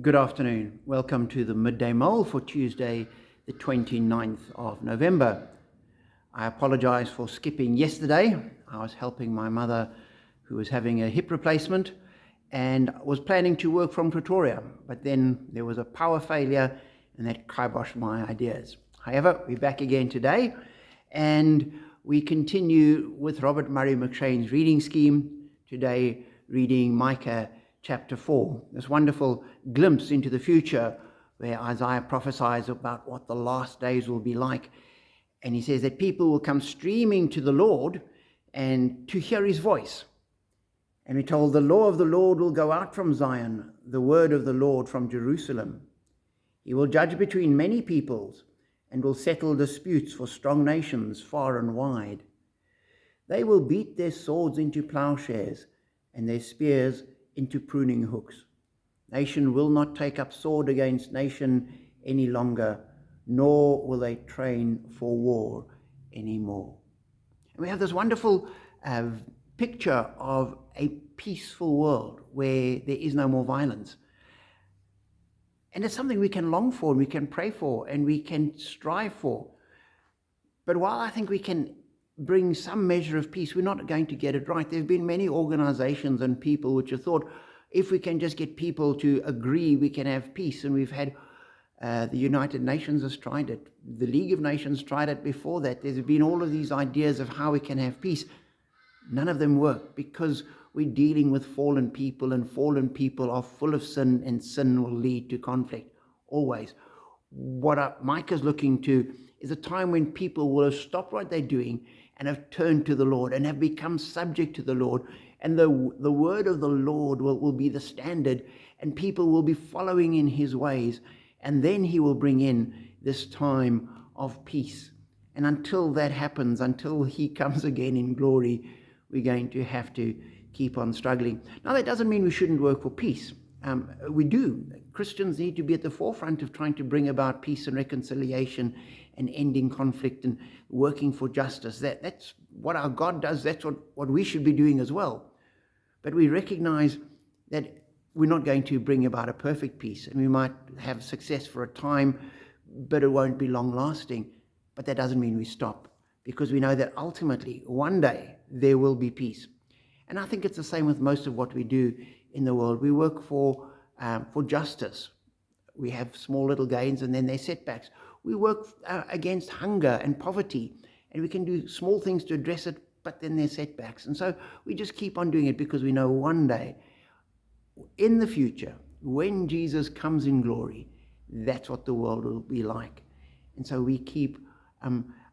Good afternoon. Welcome to the MiddayMull for Tuesday, the 29th of November. I apologize for skipping yesterday. I was helping my mother who was having a hip replacement and was planning to work from Pretoria, but then there was a power failure and that kiboshed my ideas. However, we're back again today and we continue with Robert Murray McShane's reading scheme. Today, reading Micah chapter 4, this wonderful glimpse into the future where Isaiah prophesies about what the last days will be like. And he says that people will come streaming to the Lord and to hear his voice. And we're told the law of the Lord will go out from Zion, the word of the Lord from Jerusalem. He will judge between many peoples and will settle disputes for strong nations far and wide. They will beat their swords into plowshares and their spears into pruning hooks. Nation will not take up sword against nation any longer, nor will they train for war anymore. And we have this wonderful picture of a peaceful world where there is no more violence. And it's something we can long for, and we can pray for, and we can strive for. But while I think we can bring some measure of peace, we're not going to get it right. There have been many organizations and people which have thought, if we can just get people to agree, we can have peace. And we've had the United Nations has tried it. The League of Nations tried it before that. There's been all of these ideas of how we can have peace. None of them work because we're dealing with fallen people, and fallen people are full of sin, and sin will lead to conflict, always. What Micah's looking to is a time when people will have stopped what they're doing and have turned to the Lord and have become subject to the Lord. And the word of the Lord will be the standard, and people will be following in his ways. And then he will bring in this time of peace. And until that happens, until he comes again in glory, we're going to have to keep on struggling. Now, that doesn't mean we shouldn't work for peace. We do. Christians need to be at the forefront of trying to bring about peace and reconciliation and ending conflict and working for justice. That's what our God does. That's what we should be doing as well. But we recognize that we're not going to bring about a perfect peace, and we might have success for a time, but it won't be long lasting. But that doesn't mean we stop, because we know that ultimately one day there will be peace. And I think it's the same with most of what we do in the world. We work for justice. We have small little gains, and then there's setbacks. We work against hunger and poverty, and we can do small things to address it, but then there's setbacks. And so we just keep on doing it because we know one day, in the future, when Jesus comes in glory, that's what the world will be like. And so we keep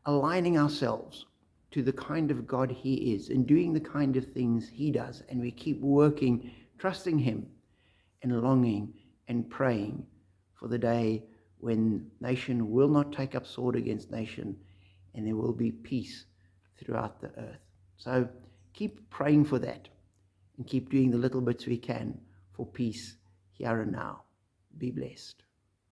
aligning ourselves to the kind of God he is and doing the kind of things he does. And we keep working, trusting him and longing and praying for the day when nation will not take up sword against nation and there will be peace throughout the earth. So keep praying for that and keep doing the little bits we can for peace here and now. Be blessed.